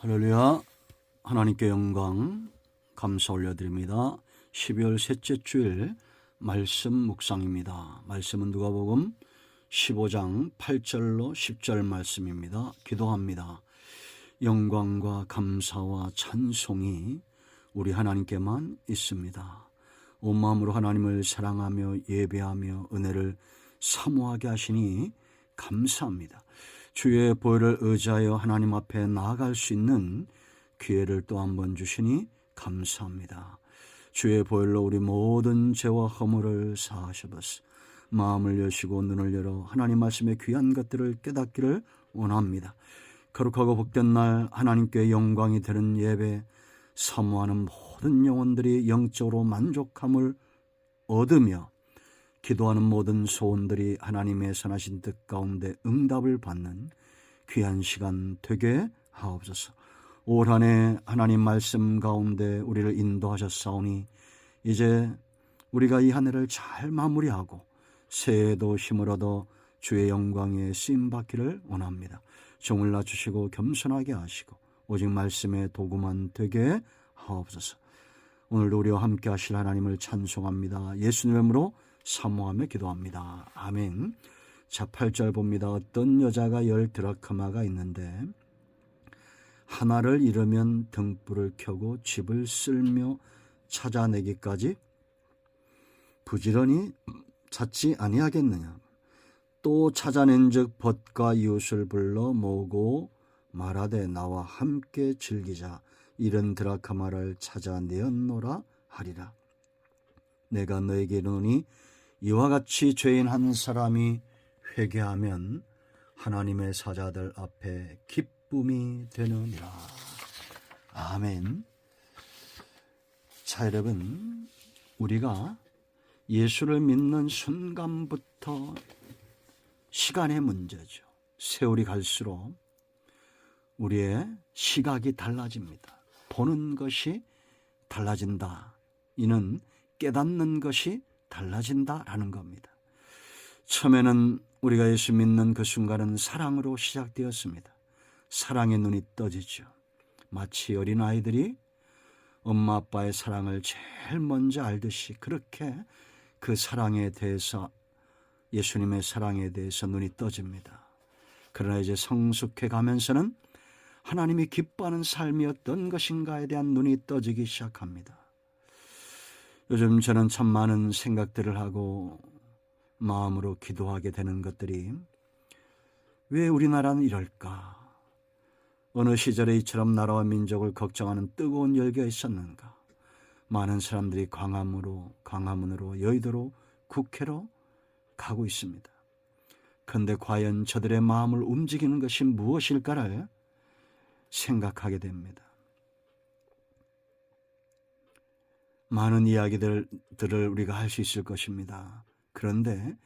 할렐루야. 하나님께 영광 감사 올려드립니다. 12월 셋째 주일 말씀 묵상입니다. 말씀은 누가복음 15장 8절로 10절 말씀입니다. 기도합니다. 영광과 감사와 찬송이 우리 하나님께만 있습니다. 온 마음으로 하나님을 사랑하며 예배하며 은혜를 사모하게 하시니 감사합니다. 주의 보혈을 의지하여 하나님 앞에 나아갈 수 있는 기회를 또 한 번 주시니 감사합니다. 주의 보혈로 우리 모든 죄와 허물을 사하셔서 마음을 여시고 눈을 열어 하나님 말씀의 귀한 것들을 깨닫기를 원합니다. 거룩하고 복된 날 하나님께 영광이 되는 예배, 사모하는 모든 영혼들이 영적으로 만족함을 얻으며 기도하는 모든 소원들이 하나님의 선하신 뜻 가운데 응답을 받는 귀한 시간 되게 하옵소서. 올 한 해 하나님 말씀 가운데 우리를 인도하셨사오니 이제 우리가 이 한 해를 잘 마무리하고 새해에도 힘을 얻어 주의 영광에 쓰임받기를 원합니다. 종을 낮추시고 겸손하게 하시고 오직 말씀의 도구만 되게 하옵소서. 오늘도 우리와 함께 하실 하나님을 찬송합니다. 예수님의 이름으로 사모하며 기도합니다. 아멘. 자, 8절 봅니다. 어떤 여자가 10드라크마가 있는데 하나를 잃으면 등불을 켜고 집을 쓸며 찾아내기까지 부지런히 찾지 아니하겠느냐. 또 찾아낸즉 벗과 이웃을 불러 모으고 말하되 나와 함께 즐기자. 이런 드라크마를 찾아내었노라 하리라. 내가 너에게 이르노니 이와 같이 죄인 한 사람이 회개하면 하나님의 사자들 앞에 기쁨이 되느니라. 아멘. 자, 여러분, 우리가 예수를 믿는 순간부터 시간의 문제죠. 세월이 갈수록 우리의 시각이 달라집니다. 보는 것이 달라진다. 이는 깨닫는 것이 달라진다라는 겁니다. 처음에는 우리가 예수 믿는 그 순간은 사랑으로 시작되었습니다. 사랑의 눈이 떠지죠. 마치 어린아이들이 엄마 아빠의 사랑을 제일 먼저 알듯이 그렇게 그 사랑에 대해서, 예수님의 사랑에 대해서 눈이 떠집니다. 그러나 이제 성숙해 가면서는 하나님이 기뻐하는 삶이 어떤 것인가에 대한 눈이 떠지기 시작합니다. 요즘 저는 참 많은 생각들을 하고 마음으로 기도하게 되는 것들이, 왜 우리나라는 이럴까? 어느 시절에 이처럼 나라와 민족을 걱정하는 뜨거운 열기가 있었는가? 많은 사람들이 광화문으로 여의도로 국회로 가고 있습니다. 그런데 과연 저들의 마음을 움직이는 것이 무엇일까를 생각하게 됩니다. 많은 이야기들을 우리가 할 수 있을 것입니다. 그런데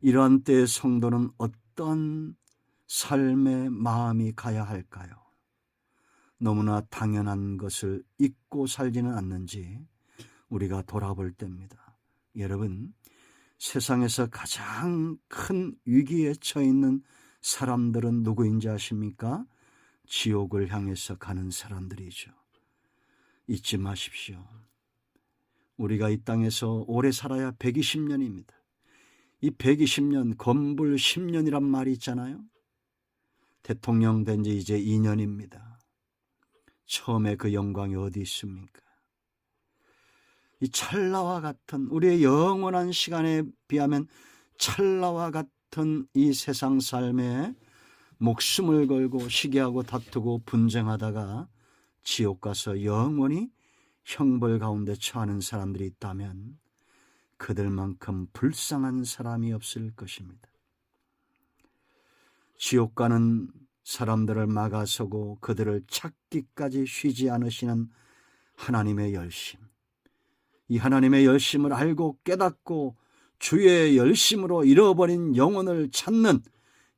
이러한 때의 성도는 어떤 삶의 마음이 가야 할까요? 너무나 당연한 것을 잊고 살지는 않는지 우리가 돌아볼 때입니다. 여러분, 세상에서 가장 큰 위기에 처해 있는 사람들은 누구인지 아십니까? 지옥을 향해서 가는 사람들이죠. 잊지 마십시오. 우리가 이 땅에서 오래 살아야 120년입니다. 이 120년, 건불 10년이란 말이 있잖아요. 대통령 된 지 이제 2년입니다. 처음에 그 영광이 어디 있습니까? 이 찰나와 같은, 우리의 영원한 시간에 비하면 찰나와 같은 이 세상 삶에 목숨을 걸고 시기하고 다투고 분쟁하다가 지옥 가서 영원히 형벌 가운데 처하는 사람들이 있다면 그들만큼 불쌍한 사람이 없을 것입니다. 지옥 가는 사람들을 막아서고 그들을 찾기까지 쉬지 않으시는 하나님의 열심, 이 하나님의 열심을 알고 깨닫고 주의 열심으로 잃어버린 영혼을 찾는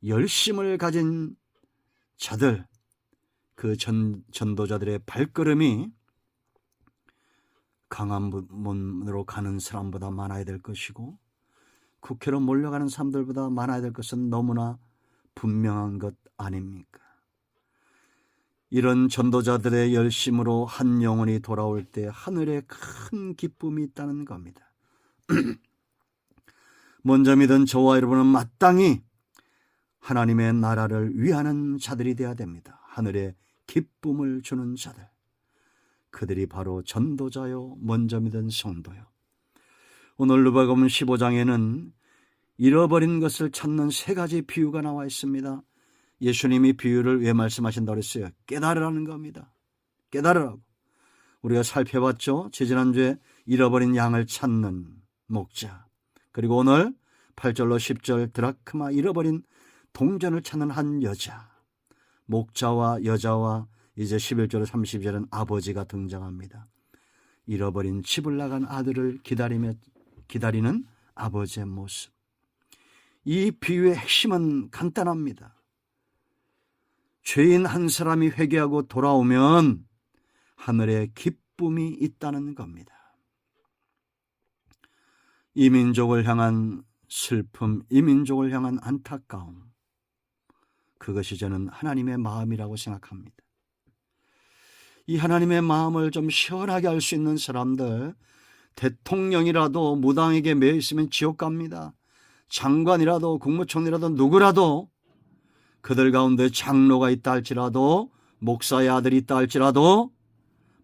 열심을 가진 자들, 그 전도자들의 발걸음이 광화문으로 가는 사람보다 많아야 될 것이고 국회로 몰려가는 사람들보다 많아야 될 것은 너무나 분명한 것 아닙니까? 이런 전도자들의 열심으로 한 영혼이 돌아올 때 하늘에 큰 기쁨이 있다는 겁니다. 먼저 믿은 저와 여러분은 마땅히 하나님의 나라를 위하는 자들이 되어야 됩니다. 하늘에 기쁨을 주는 자들. 그들이 바로 전도자요, 먼저 믿은 성도요. 오늘 누가복음 15장에는 잃어버린 것을 찾는 세 가지 비유가 나와 있습니다. 예수님이 비유를 왜 말씀하신다고 했어요? 깨달으라는 겁니다. 깨달으라고. 우리가 살펴봤죠? 지지난주에 잃어버린 양을 찾는 목자, 그리고 오늘 8절로 10절 드라크마 잃어버린 동전을 찾는 한 여자, 목자와 여자와 이제 11절로 30절은 아버지가 등장합니다. 잃어버린 집을 나간 아들을 기다리는 아버지의 모습. 이 비유의 핵심은 간단합니다. 죄인 한 사람이 회개하고 돌아오면 하늘에 기쁨이 있다는 겁니다. 이 민족을 향한 슬픔, 이 민족을 향한 안타까움, 그것이 저는 하나님의 마음이라고 생각합니다. 이 하나님의 마음을 좀 시원하게 할 수 있는 사람들, 대통령이라도 무당에게 매여 있으면 지옥 갑니다. 장관이라도 국무총리라도 누구라도 그들 가운데 장로가 있다 할지라도, 목사의 아들이 있다 할지라도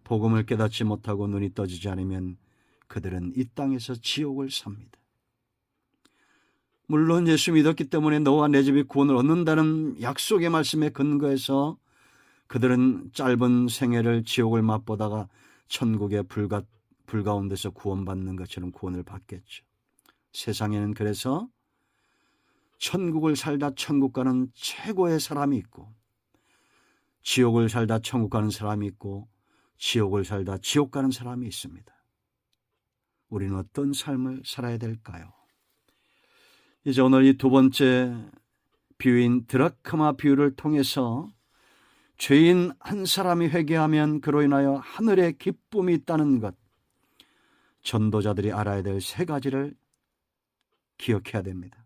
복음을 깨닫지 못하고 눈이 떠지지 않으면 그들은 이 땅에서 지옥을 삽니다. 물론 예수 믿었기 때문에 너와 내 집이 구원을 얻는다는 약속의 말씀에 근거해서 그들은 짧은 생애를 지옥을 맛보다가 천국의 불 가운데서 구원받는 것처럼 구원을 받겠죠. 세상에는 그래서 천국을 살다 천국 가는 최고의 사람이 있고, 지옥을 살다 천국 가는 사람이 있고, 지옥을 살다 지옥 가는 사람이 있습니다. 우리는 어떤 삶을 살아야 될까요? 이제 오늘 이 두 번째 비유인 드라크마 비유를 통해서 죄인 한 사람이 회개하면 그로 인하여 하늘에 기쁨이 있다는 것, 전도자들이 알아야 될 세 가지를 기억해야 됩니다.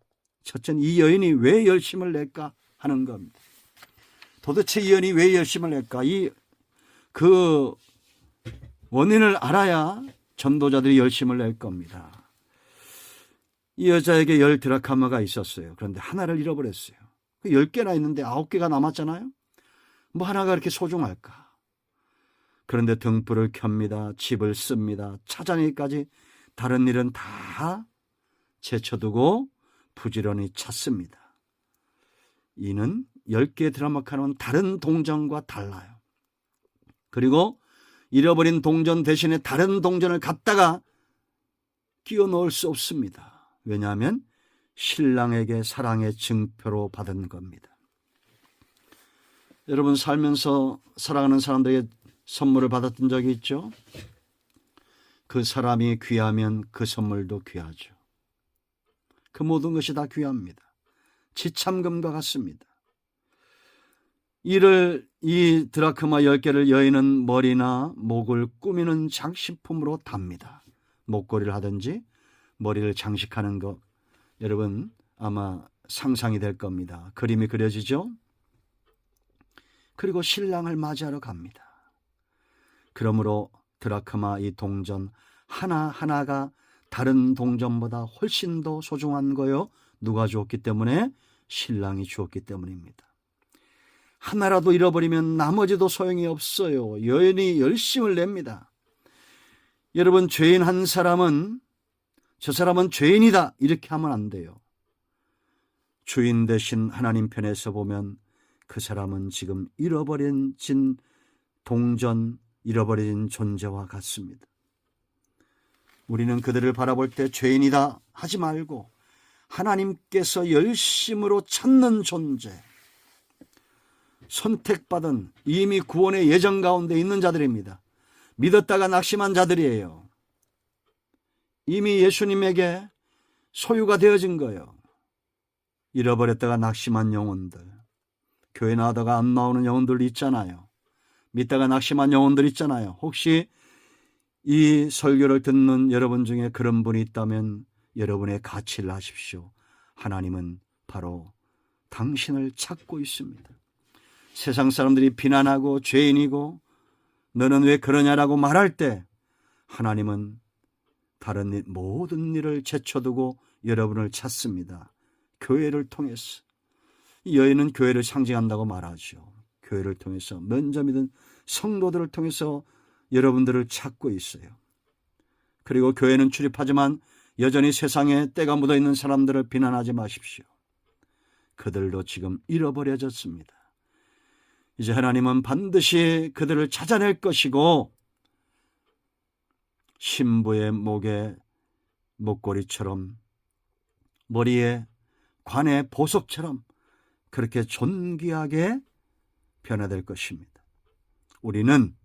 첫째는 이 여인이 왜 열심을 낼까 하는 겁니다. 도대체 이 여인이 왜 열심을 낼까? 그 원인을 알아야 전도자들이 열심을 낼 겁니다. 이 여자에게 10드라크마가 있었어요. 그런데 하나를 잃어버렸어요. 10개나 있는데 9개가 남았잖아요. 뭐 하나가 그렇게 소중할까? 그런데 등불을 켭니다. 집을 씁니다. 찾아내기까지 다른 일은 다 제쳐두고 부지런히 찾습니다. 이는 10개의 드라마카는 다른 동전과 달라요. 그리고 잃어버린 동전 대신에 다른 동전을 갖다가 끼워 넣을 수 없습니다. 왜냐하면 신랑에게 사랑의 증표로 받은 겁니다. 여러분 살면서 사랑하는 사람들에게 선물을 받았던 적이 있죠? 그 사람이 귀하면 그 선물도 귀하죠. 그 모든 것이 다 귀합니다. 지참금과 같습니다. 이 드라크마 10개를 여인은 머리나 목을 꾸미는 장식품으로 답니다. 목걸이를 하든지 머리를 장식하는 것, 여러분 아마 상상이 될 겁니다. 그림이 그려지죠? 그리고 신랑을 맞이하러 갑니다. 그러므로 드라크마 이 동전 하나하나가 다른 동전보다 훨씬 더 소중한 거요. 누가 주었기 때문에? 신랑이 주었기 때문입니다. 하나라도 잃어버리면 나머지도 소용이 없어요. 여인이 열심을 냅니다. 여러분 죄인 한 사람은 저 사람은 죄인이다 이렇게 하면 안 돼요. 주인 대신 하나님 편에서 보면 그 사람은 지금 잃어버린 동전, 잃어버린 존재와 같습니다. 우리는 그들을 바라볼 때 죄인이다 하지 말고 하나님께서 열심으로 찾는 존재, 선택받은 이미 구원의 예정 가운데 있는 자들입니다. 믿었다가 낙심한 자들이에요. 이미 예수님에게 소유가 되어진 거예요. 잃어버렸다가 낙심한 영혼들, 교회 나오다가 안 나오는 영혼들 있잖아요. 믿다가 낙심한 영혼들 있잖아요. 혹시 이 설교를 듣는 여러분 중에 그런 분이 있다면 여러분의 가치를 아십시오. 하나님은 바로 당신을 찾고 있습니다. 세상 사람들이 비난하고 죄인이고 너는 왜 그러냐라고 말할 때 하나님은 다른 모든 일을 제쳐두고 여러분을 찾습니다. 교회를 통해서. 여인은 교회를 상징한다고 말하죠. 교회를 통해서, 먼저 믿은 성도들을 통해서 여러분들을 찾고 있어요. 그리고 교회는 출입하지만 여전히 세상에 때가 묻어있는 사람들을 비난하지 마십시오. 그들도 지금 잃어버려졌습니다. 이제 하나님은 반드시 그들을 찾아낼 것이고 신부의 목에 목걸이처럼 머리에 관의 보석처럼 그렇게 존귀하게 변화될 것입니다. 우리는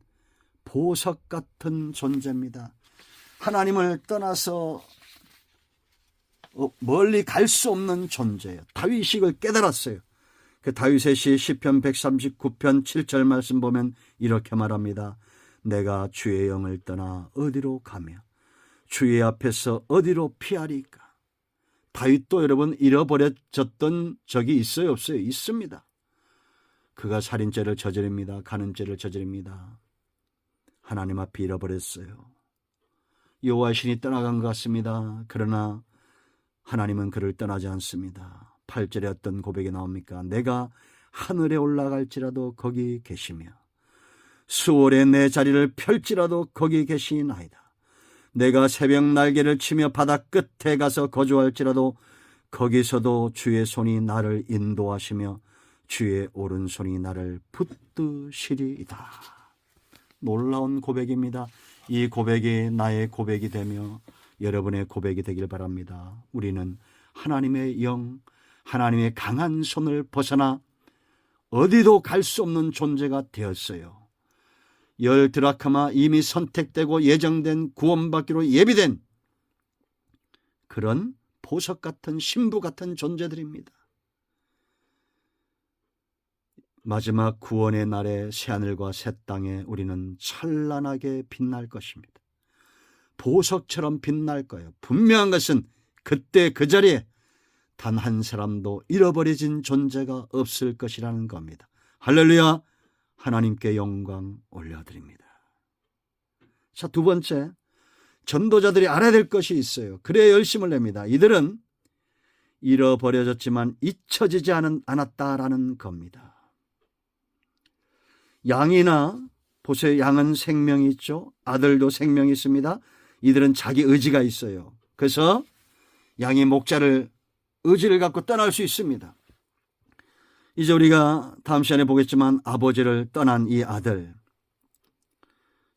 보석 같은 존재입니다. 하나님을 떠나서 멀리 갈 수 없는 존재예요. 다윗이 이걸 깨달았어요. 그 다윗의 시 시편 139편 7절 말씀 보면 이렇게 말합니다. 내가 주의 영을 떠나 어디로 가며 주의 앞에서 어디로 피하리까. 다윗도 여러분 잃어버려졌던 적이 있어요, 없어요? 있습니다. 그가 살인죄를 저지릅니다. 간음죄를 저지릅니다. 하나님 앞에 잃어버렸어요. 여호와의 신이 떠나간 것 같습니다. 그러나 하나님은 그를 떠나지 않습니다. 8절에 어떤 고백이 나옵니까? 내가 하늘에 올라갈지라도 거기 계시며 수월에 내 자리를 펼지라도 거기 계시나이다. 내가 새벽 날개를 치며 바다 끝에 가서 거주할지라도 거기서도 주의 손이 나를 인도하시며 주의 오른손이 나를 붙드시리이다. 놀라운 고백입니다. 이 고백이 나의 고백이 되며 여러분의 고백이 되길 바랍니다. 우리는 하나님의 영, 하나님의 강한 손을 벗어나 어디도 갈 수 없는 존재가 되었어요. 열 드라크마 이미 선택되고 예정된 구원받기로 예비된 그런 보석 같은 신부 같은 존재들입니다. 마지막 구원의 날에 새하늘과 새 땅에 우리는 찬란하게 빛날 것입니다. 보석처럼 빛날 거예요. 분명한 것은 그때 그 자리에 단 한 사람도 잃어버려진 존재가 없을 것이라는 겁니다. 할렐루야! 하나님께 영광 올려드립니다. 자, 두 번째, 전도자들이 알아야 될 것이 있어요. 그래야 열심을 냅니다. 이들은 잃어버려졌지만 잊혀지지 않았다라는 겁니다. 양이나 보세요. 양은 생명이 있죠. 아들도 생명이 있습니다. 이들은 자기 의지가 있어요. 그래서 양이 목자를 의지를 갖고 떠날 수 있습니다. 이제 우리가 다음 시간에 보겠지만 아버지를 떠난 이 아들,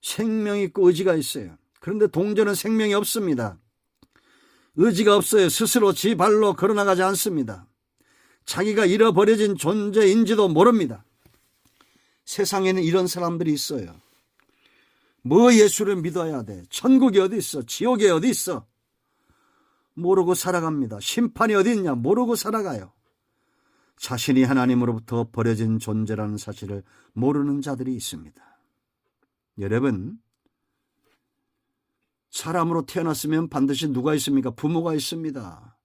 생명이 있고 의지가 있어요. 그런데 동전은 생명이 없습니다. 의지가 없어요. 스스로 지 발로 걸어나가지 않습니다. 자기가 잃어버려진 존재인지도 모릅니다. 세상에는 이런 사람들이 있어요. 뭐 예수를 믿어야 돼? 천국이 어디 있어? 지옥이 어디 있어? 모르고 살아갑니다. 심판이 어디 있냐? 모르고 살아가요. 자신이 하나님으로부터 버려진 존재라는 사실을 모르는 자들이 있습니다. 여러분, 사람으로 태어났으면 반드시 누가 있습니까? 부모가 있습니다.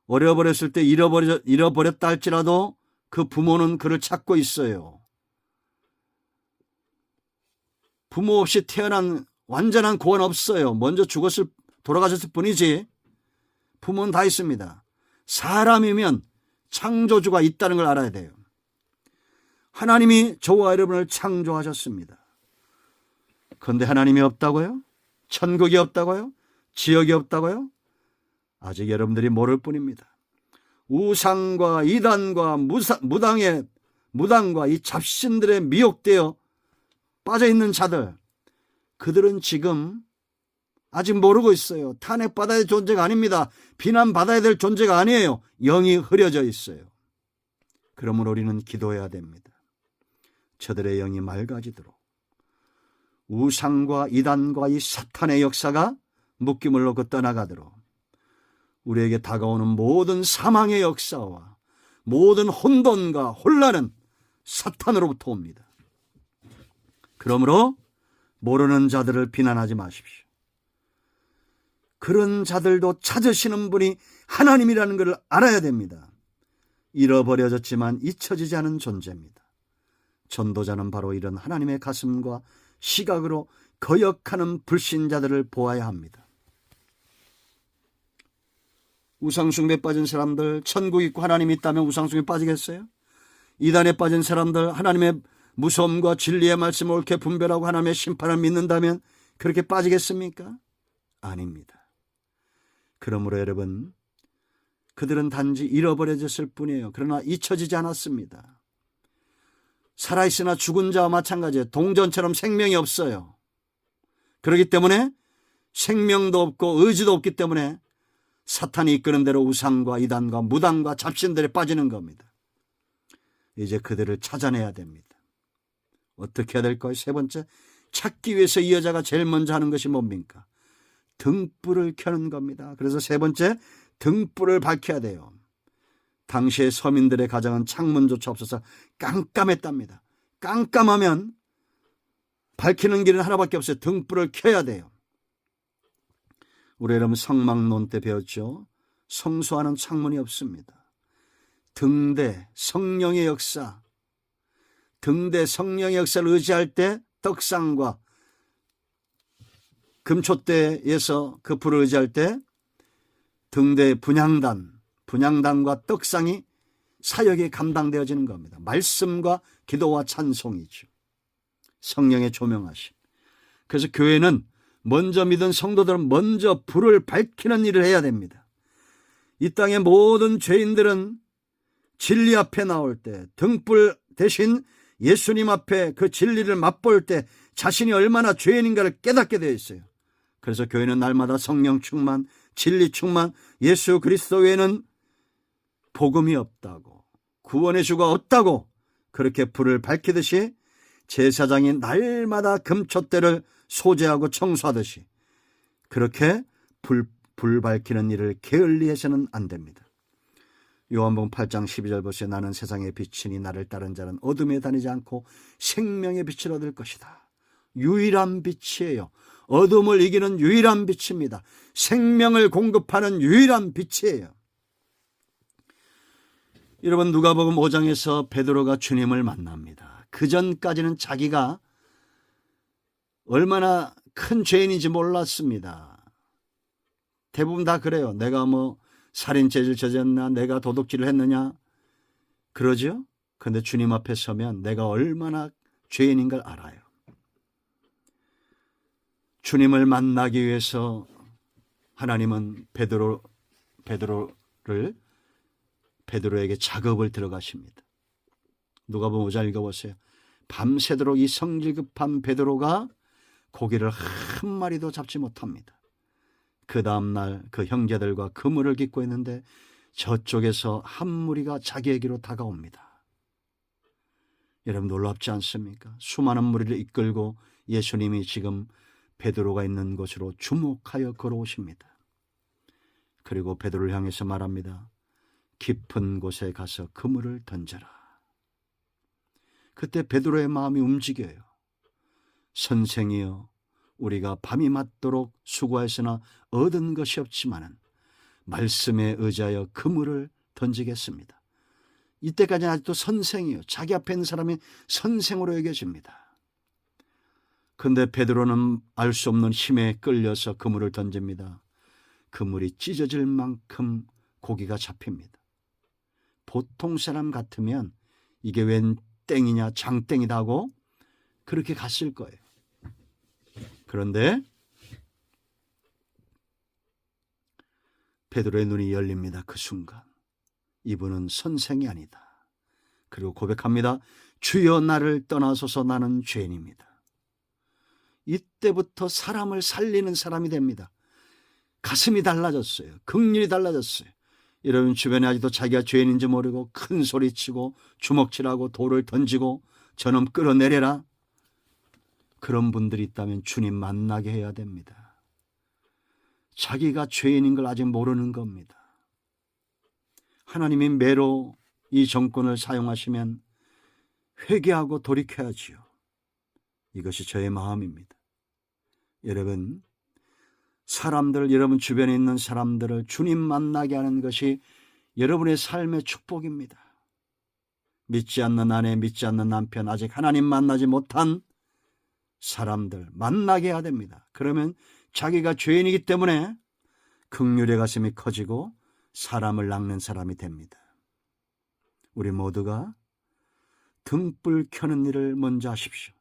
어려버렸을 때 잃어버렸다 할지라도 그 부모는 그를 찾고 있어요. 부모 없이 태어난 완전한 구원 없어요. 먼저 돌아가셨을 뿐이지 부모는 다 있습니다. 사람이면 창조주가 있다는 걸 알아야 돼요. 하나님이 저와 여러분을 창조하셨습니다. 그런데 하나님이 없다고요? 천국이 없다고요? 지옥이 없다고요? 아직 여러분들이 모를 뿐입니다. 우상과 이단과 무당과 이 잡신들에 미혹되어 빠져있는 자들, 그들은 지금 아직 모르고 있어요. 탄핵받아야 될 존재가 아닙니다. 비난받아야 될 존재가 아니에요. 영이 흐려져 있어요. 그러므로 우리는 기도해야 됩니다. 저들의 영이 맑아지도록 우상과 이단과 이 사탄의 역사가 묶임을 놓고 떠나가도록 우리에게 다가오는 모든 사망의 역사와 모든 혼돈과 혼란은 사탄으로부터 옵니다. 그러므로 모르는 자들을 비난하지 마십시오. 그런 자들도 찾으시는 분이 하나님이라는 것을 알아야 됩니다. 잃어버려졌지만 잊혀지지 않은 존재입니다. 전도자는 바로 이런 하나님의 가슴과 시각으로 거역하는 불신자들을 보아야 합니다. 우상숭배에 빠진 사람들, 천국 있고 하나님이 있다면 우상숭배에 빠지겠어요? 이단에 빠진 사람들, 하나님의 무서움과 진리의 말씀을 옳게 분별하고 하나님의 심판을 믿는다면 그렇게 빠지겠습니까? 아닙니다. 그러므로 여러분, 그들은 단지 잃어버려졌을 뿐이에요. 그러나 잊혀지지 않았습니다. 살아있으나 죽은 자와 마찬가지예요. 동전처럼 생명이 없어요. 그렇기 때문에 생명도 없고 의지도 없기 때문에 사탄이 이끄는 대로 우상과 이단과 무당과 잡신들에 빠지는 겁니다. 이제 그들을 찾아내야 됩니다. 어떻게 해야 될까요? 세 번째, 찾기 위해서 이 여자가 제일 먼저 하는 것이 뭡니까? 등불을 켜는 겁니다. 그래서 세 번째, 등불을 밝혀야 돼요. 당시의 서민들의 가정은 창문조차 없어서 깜깜했답니다. 깜깜하면 밝히는 길은 하나밖에 없어요. 등불을 켜야 돼요. 우리 여러분 성막론 때 배웠죠? 성소와는 창문이 없습니다. 등대 성령의 역사, 등대 성령의 역사를 의지할 때 떡상과 금촛대에서 그 불을 의지할 때 등대 분향단과 떡상이 사역에 감당되어지는 겁니다. 말씀과 기도와 찬송이죠. 성령의 조명하심. 그래서 교회는 먼저 믿은 성도들은 먼저 불을 밝히는 일을 해야 됩니다. 이 땅의 모든 죄인들은 진리 앞에 나올 때, 등불 대신 예수님 앞에 그 진리를 맛볼 때 자신이 얼마나 죄인인가를 깨닫게 되어 있어요. 그래서 교회는 날마다 성령 충만, 진리 충만, 예수 그리스도 외에는 복음이 없다고, 구원의 주가 없다고 그렇게 불을 밝히듯이 제사장이 날마다 금촛대를 소재하고 청소하듯이 그렇게 불 밝히는 일을 게을리해서는 안 됩니다. 요한복음 8장 12절 보세요. 나는 세상의 빛이니 나를 따른 자는 어둠에 다니지 않고 생명의 빛을 얻을 것이다. 유일한 빛이에요. 어둠을 이기는 유일한 빛입니다. 생명을 공급하는 유일한 빛이에요. 여러분, 누가복음 5장에서 베드로가 주님을 만납니다. 그 전까지는 자기가 얼마나 큰 죄인인지 몰랐습니다. 대부분 다 그래요. 내가 살인죄를 저질렀나, 내가 도둑질을 했느냐, 그러죠. 그런데 주님 앞에 서면 내가 얼마나 죄인인 걸 알아요. 주님을 만나기 위해서 하나님은 베드로에게 작업을 들어가십니다. 누가복음 5장 읽어보세요. 밤새도록 이 성질 급한 베드로가 고기를 한 마리도 잡지 못합니다. 그 다음날 그 형제들과 그물을 깃고 있는데 저쪽에서 한 무리가 자기에게로 다가옵니다. 여러분, 놀랍지 않습니까? 수많은 무리를 이끌고 예수님이 지금 베드로가 있는 곳으로 주목하여 걸어오십니다. 그리고 베드로를 향해서 말합니다. 깊은 곳에 가서 그물을 던져라. 그때 베드로의 마음이 움직여요. 선생이여, 우리가 밤이 맞도록 수고하였으나 얻은 것이 없지만은 말씀에 의지하여 그물을 던지겠습니다. 이때까지는 아직도 선생이요, 자기 앞에 있는 사람이 선생으로 여겨집니다. 그런데 베드로는 알 수 없는 힘에 끌려서 그물을 던집니다. 그물이 찢어질 만큼 고기가 잡힙니다. 보통 사람 같으면 이게 웬 땡이냐, 장땡이다 하고 그렇게 갔을 거예요. 그런데 베드로의 눈이 열립니다. 그 순간 이분은 선생이 아니다. 그리고 고백합니다. 주여, 나를 떠나소서, 나는 죄인입니다. 이때부터 사람을 살리는 사람이 됩니다. 가슴이 달라졌어요. 긍휼이 달라졌어요. 여러분 주변에 아직도 자기가 죄인인지 모르고 큰 소리치고 주먹질하고 돌을 던지고 저놈 끌어내려라, 그런 분들이 있다면 주님 만나게 해야 됩니다. 자기가 죄인인 걸 아직 모르는 겁니다. 하나님이 매로 이 정권을 사용하시면 회개하고 돌이켜야지요. 이것이 저의 마음입니다. 여러분, 여러분 주변에 있는 사람들을 주님 만나게 하는 것이 여러분의 삶의 축복입니다. 믿지 않는 아내, 믿지 않는 남편, 아직 하나님 만나지 못한 사람들 만나게 해야 됩니다. 그러면 자기가 죄인이기 때문에 긍휼의 가슴이 커지고 사람을 낚는 사람이 됩니다. 우리 모두가 등불 켜는 일을 먼저 하십시오.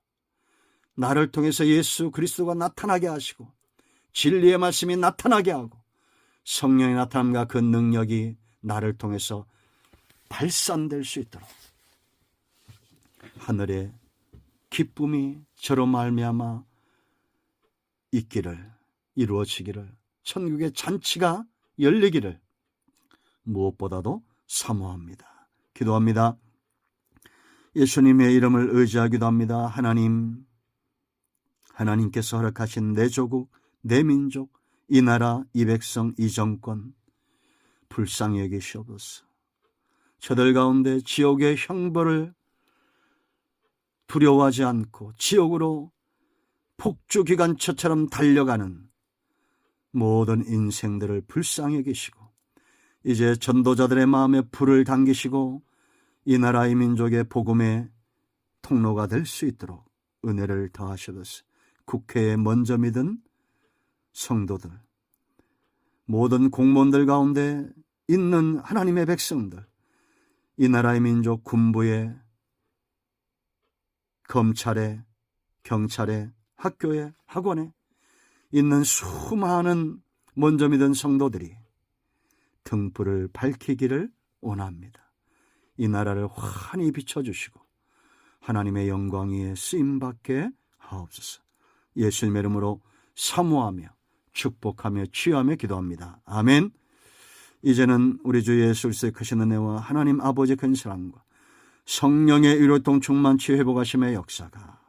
나를 통해서 예수 그리스도가 나타나게 하시고 진리의 말씀이 나타나게 하고 성령의 나타남과 그 능력이 나를 통해서 발산될 수 있도록 하늘의 기쁨이 저로 말미암아 있기를, 이루어지기를, 천국의 잔치가 열리기를 무엇보다도 사모합니다. 기도합니다. 예수님의 이름을 의지하기도 합니다. 하나님, 하나님께서 허락하신 내 조국, 내 민족, 이 나라, 이 백성, 이 정권 불쌍히 여기시옵소서. 저들 가운데 지옥의 형벌을 두려워하지 않고 지옥으로 폭주기관차처럼 달려가는 모든 인생들을 불쌍히 여기시고 이제 전도자들의 마음에 불을 당기시고 이 나라의 민족의 복음의 통로가 될 수 있도록 은혜를 더하셔서 국회에 먼저 믿은 성도들, 모든 공무원들 가운데 있는 하나님의 백성들, 이 나라의 민족 군부에, 검찰에, 경찰에, 학교에, 학원에 있는 수많은 먼저 믿은 성도들이 등불을 밝히기를 원합니다. 이 나라를 환히 비춰주시고 하나님의 영광 위에 쓰임받게 하옵소서. 예수님의 이름으로 사모하며 축복하며 치유하며 기도합니다. 아멘. 이제는 우리 주 예수 그리스도의 크신 은혜와 하나님 아버지의 큰 사랑과 성령의 위로통 충만 치유 회복하심의 역사가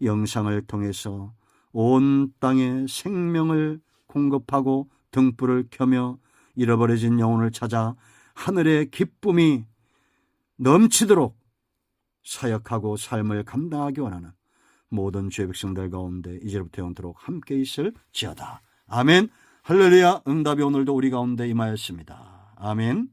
영상을 통해서 온 땅에 생명을 공급하고 등불을 켜며 잃어버려진 영혼을 찾아 하늘의 기쁨이 넘치도록 사역하고 삶을 감당하기 원하는 모든 주의 백성들 가운데 이제부터 영원토록 함께 있을지어다. 아멘. 할렐루야. 응답이 오늘도 우리 가운데 임하였습니다. 아멘.